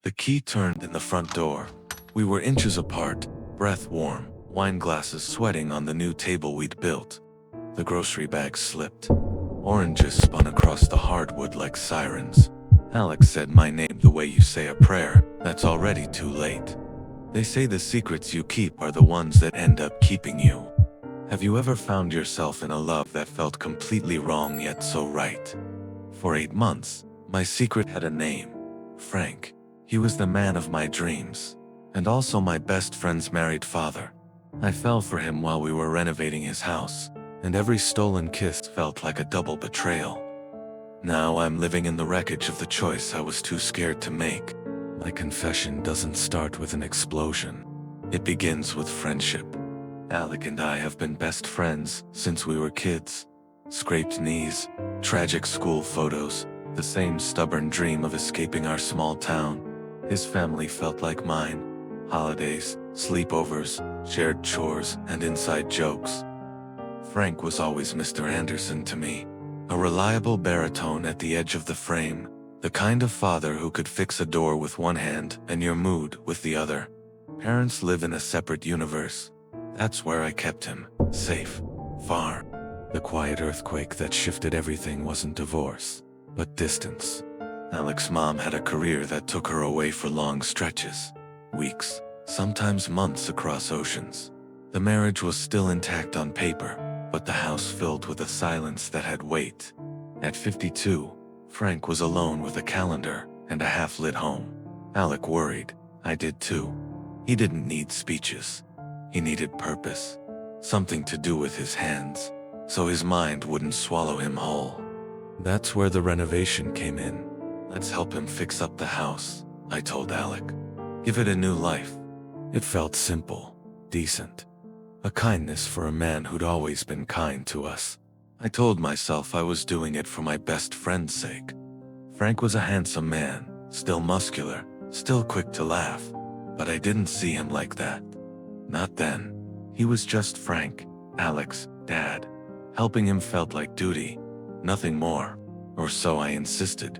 The key turned in the front door. We were inches apart, breath warm, wine glasses sweating on the new table we'd built. The grocery bag slipped. Oranges spun across the hardwood like sirens. Alex said my name the way you say a prayer. That's already too late. They say the secrets you keep are the ones that end up keeping you. Have you ever found yourself in a love that felt completely wrong yet so right? For 8 months, my secret had a name. Frank. He was the man of my dreams, and also my best friend's married father. I fell for him while we were renovating his house, and every stolen kiss felt like a double betrayal. Now I'm living in the wreckage of the choice I was too scared to make. My confession doesn't start with an explosion. It begins with friendship. Alec and I have been best friends since we were kids. Scraped knees, tragic school photos, the same stubborn dream of escaping our small town. His family felt like mine. Holidays, sleepovers, shared chores, and inside jokes. Frank was always Mr. Anderson to me. A reliable baritone at the edge of the frame. The kind of father who could fix a door with one hand and your mood with the other. Parents live in a separate universe. That's where I kept him, safe, far. The quiet earthquake that shifted everything wasn't divorce, but distance. Alex's mom had a career that took her away for long stretches. Weeks, sometimes months across oceans. The marriage was still intact on paper, but the house filled with a silence that had weight. At 52, Frank was alone with a calendar and a half-lit home. Alec worried. I did too. He didn't need speeches. He needed purpose. Something to do with his hands, so his mind wouldn't swallow him whole. That's where the renovation came in. Let's help him fix up the house, I told Alec. Give it a new life. It felt simple, decent. A kindness for a man who'd always been kind to us. I told myself I was doing it for my best friend's sake. Frank was a handsome man, still muscular, still quick to laugh, but I didn't see him like that. Not then. He was just Frank, Alec's dad. Helping him felt like duty, nothing more, or so I insisted.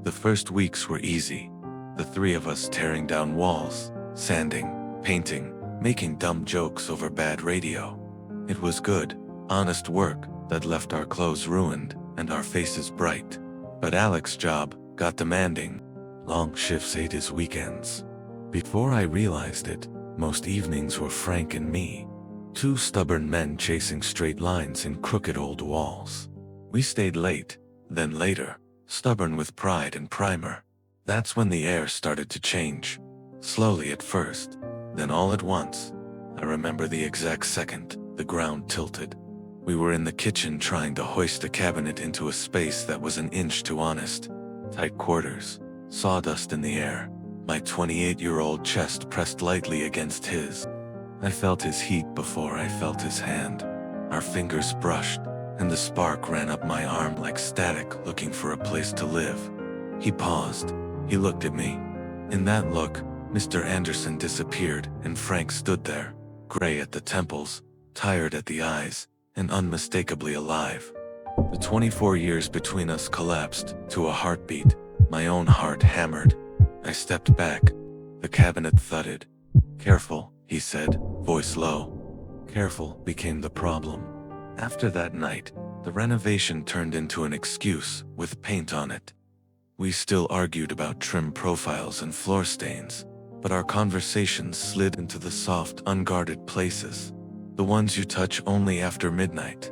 The first weeks were easy, the three of us tearing down walls, sanding, painting, making dumb jokes over bad radio. It was good, honest work that left our clothes ruined and our faces bright. But Alec's job got demanding. Long shifts ate his weekends. Before I realized it, most evenings were Frank and me. Two stubborn men chasing straight lines in crooked old walls. We stayed late, then later, stubborn with pride and primer. That's when the air started to change. Slowly at first, then all at once. I remember the exact second the ground tilted. We were in the kitchen trying to hoist a cabinet into a space that was an inch too honest. Tight quarters, sawdust in the air, my 28-year-old chest pressed lightly against his. I felt his heat before I felt his hand. Our fingers brushed, and the spark ran up my arm like static looking for a place to live. He paused. He looked at me. In that look, Mr. Anderson disappeared, and Frank stood there, gray at the temples, tired at the eyes, and unmistakably alive. The 24 years between us collapsed to a heartbeat. My own heart hammered. I stepped back. The cabinet thudded. "Careful," he said, voice low. Careful became the problem. After that night, the renovation turned into an excuse with paint on it. We still argued about trim profiles and floor stains, but our conversations slid into the soft, unguarded places, the ones you touch only after midnight.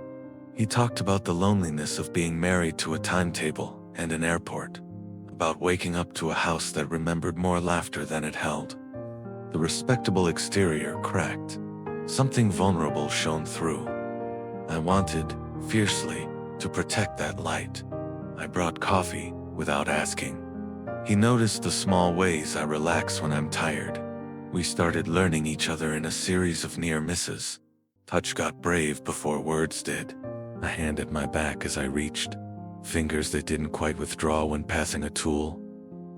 He talked about the loneliness of being married to a timetable and an airport, about waking up to a house that remembered more laughter than it held. The respectable exterior cracked. Something vulnerable shone through. I wanted, fiercely, to protect that light. I brought coffee, without asking. He noticed the small ways I relax when I'm tired. We started learning each other in a series of near misses. Touch got brave before words did. A hand at my back as I reached. Fingers that didn't quite withdraw when passing a tool.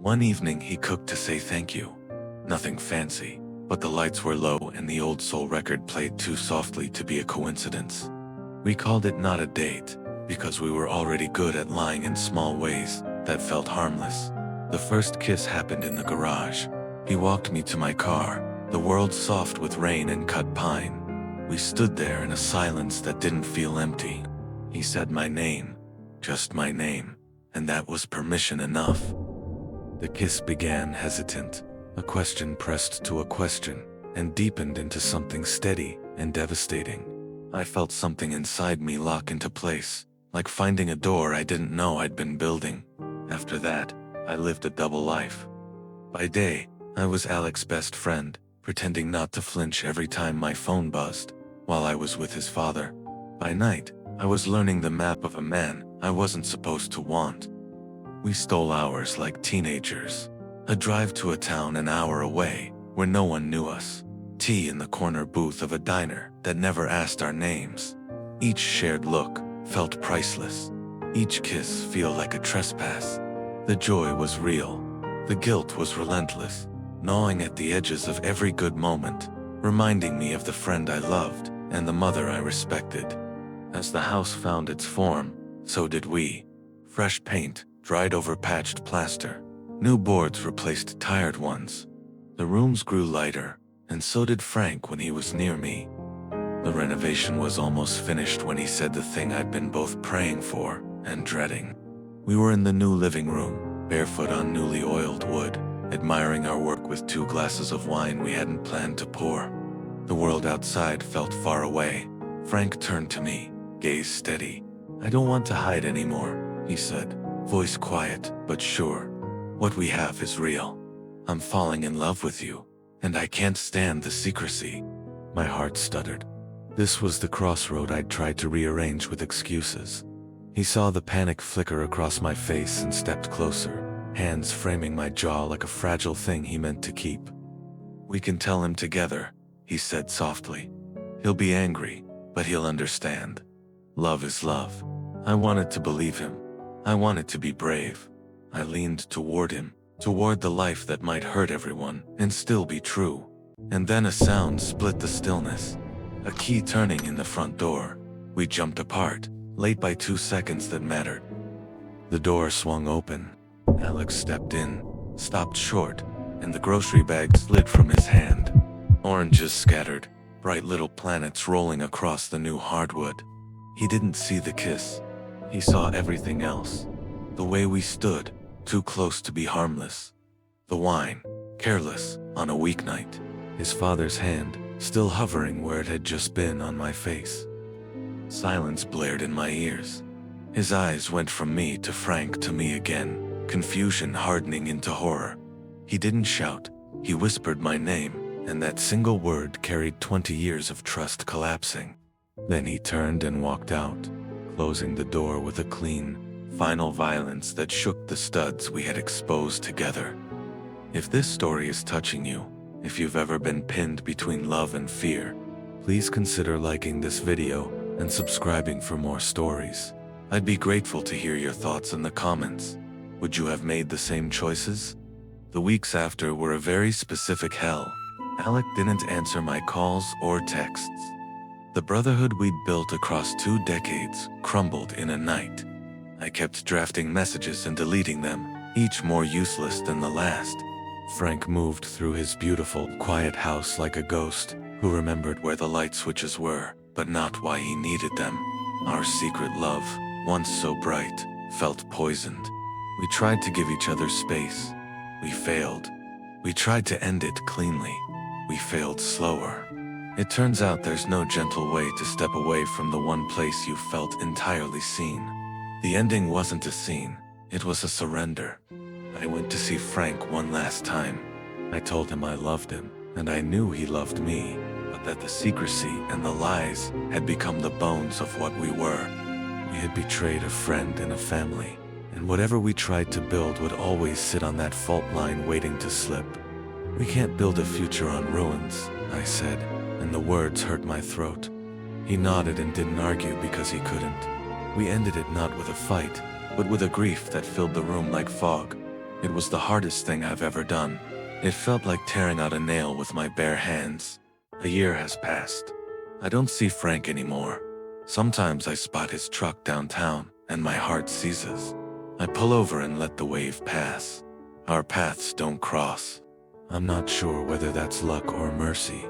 One evening he cooked to say thank you. Nothing fancy, but the lights were low and the old soul record played too softly to be a coincidence. We called it not a date, because we were already good at lying in small ways that felt harmless. The first kiss happened in the garage. He walked me to my car, the world soft with rain and cut pine. We stood there in a silence that didn't feel empty. He said my name, just my name, and that was permission enough. The kiss began hesitant, a question pressed to a question, and deepened into something steady and devastating. I felt something inside me lock into place, like finding a door I didn't know I'd been building. After that, I lived a double life. By day, I was Alex's best friend, pretending not to flinch every time my phone buzzed, while I was with his father. By night, I was learning the map of a man I wasn't supposed to want. We stole hours like teenagers. A drive to a town an hour away, where no one knew us. Tea in the corner booth of a diner that never asked our names. Each shared look felt priceless. Each kiss felt like a trespass. The joy was real. The guilt was relentless, gnawing at the edges of every good moment, reminding me of the friend I loved and the mother I respected. As the house found its form, so did we. Fresh paint dried over patched plaster. New boards replaced tired ones. The rooms grew lighter, and so did Frank when he was near me. The renovation was almost finished when he said the thing I'd been both praying for and dreading. We were in the new living room, barefoot on newly oiled wood, admiring our work with 2 glasses of wine we hadn't planned to pour. The world outside felt far away. Frank turned to me, gaze steady. "I don't want to hide anymore," he said, voice quiet but sure. "What we have is real. I'm falling in love with you, and I can't stand the secrecy." My heart stuttered. This was the crossroad I'd tried to rearrange with excuses. He saw the panic flicker across my face and stepped closer, hands framing my jaw like a fragile thing he meant to keep. "We can tell him together," he said softly. "He'll be angry, but he'll understand. Love is love." I wanted to believe him. I wanted to be brave. I leaned toward him, toward the life that might hurt everyone and still be true. And then a sound split the stillness. A key turning in the front door. We jumped apart, late by 2 seconds that mattered. The door swung open. Alex stepped in, stopped short, and the grocery bag slid from his hand. Oranges scattered, bright little planets rolling across the new hardwood. He didn't see the kiss. He saw everything else. The way we stood, too close to be harmless. The wine, careless, on a weeknight. His father's hand, still hovering where it had just been on my face. Silence blared in my ears. His eyes went from me to Frank to me again, confusion hardening into horror. He didn't shout, he whispered my name, and that single word carried 20 years of trust collapsing. Then he turned and walked out, closing the door with a clean, final violence that shook the studs we had exposed together. If this story is touching you, if you've ever been pinned between love and fear, please consider liking this video and subscribing for more stories. I'd be grateful to hear your thoughts in the comments. Would you have made the same choices? The weeks after were a very specific hell. Alec didn't answer my calls or texts. The brotherhood we'd built across 2 decades crumbled in a night. I kept drafting messages and deleting them, each more useless than the last. Frank moved through his beautiful, quiet house like a ghost who remembered where the light switches were, but not why he needed them. Our secret love, once so bright, felt poisoned. We tried to give each other space. We failed. We tried to end it cleanly. We failed slower. It turns out there's no gentle way to step away from the one place you felt entirely seen. The ending wasn't a scene, it was a surrender. I went to see Frank one last time. I told him I loved him, and I knew he loved me, but that the secrecy and the lies had become the bones of what we were. We had betrayed a friend and a family, and whatever we tried to build would always sit on that fault line waiting to slip. "We can't build a future on ruins," I said, and the words hurt my throat. He nodded and didn't argue because he couldn't. We ended it not with a fight, but with a grief that filled the room like fog. It was the hardest thing I've ever done. It felt like tearing out a nail with my bare hands. A year has passed. I don't see Frank anymore. Sometimes I spot his truck downtown, and my heart seizes. I pull over and let the wave pass. Our paths don't cross. I'm not sure whether that's luck or mercy.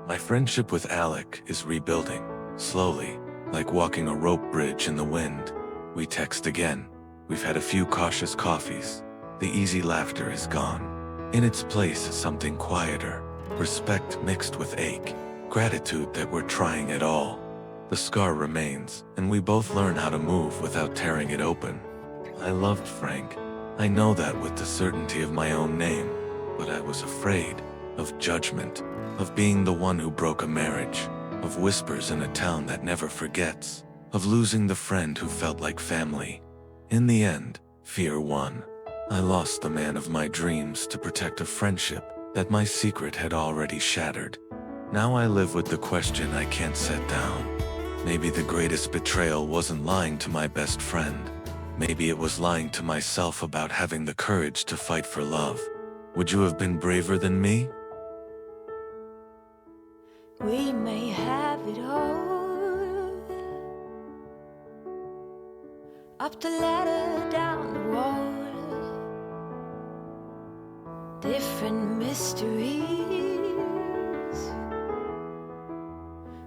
My friendship with Alec is rebuilding, slowly, like walking a rope bridge in the wind. We text again. We've had a few cautious coffees. The easy laughter is gone. In its place is something quieter, respect mixed with ache, gratitude that we're trying at all. The scar remains, and we both learn how to move without tearing it open. I loved Frank. I know that with the certainty of my own name, but I was afraid of judgment, of being the one who broke a marriage, of whispers in a town that never forgets, of losing the friend who felt like family. In the end, fear won. I lost the man of my dreams to protect a friendship that my secret had already shattered. Now I live with the question I can't set down. Maybe the greatest betrayal wasn't lying to my best friend. Maybe it was lying to myself about having the courage to fight for love. Would you have been braver than me? We may have it all, up the ladder, down the road, different mysteries,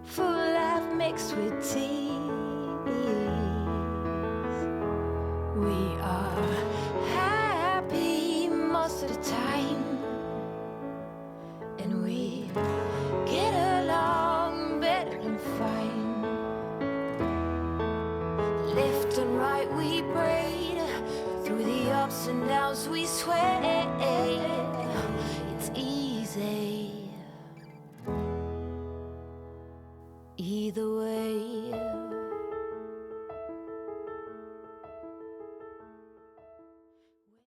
full life mixed with tears. We are happy most of the time, and we get along better than fine. Left and right we prayed, through the ups and downs we swayed. It's easy either way.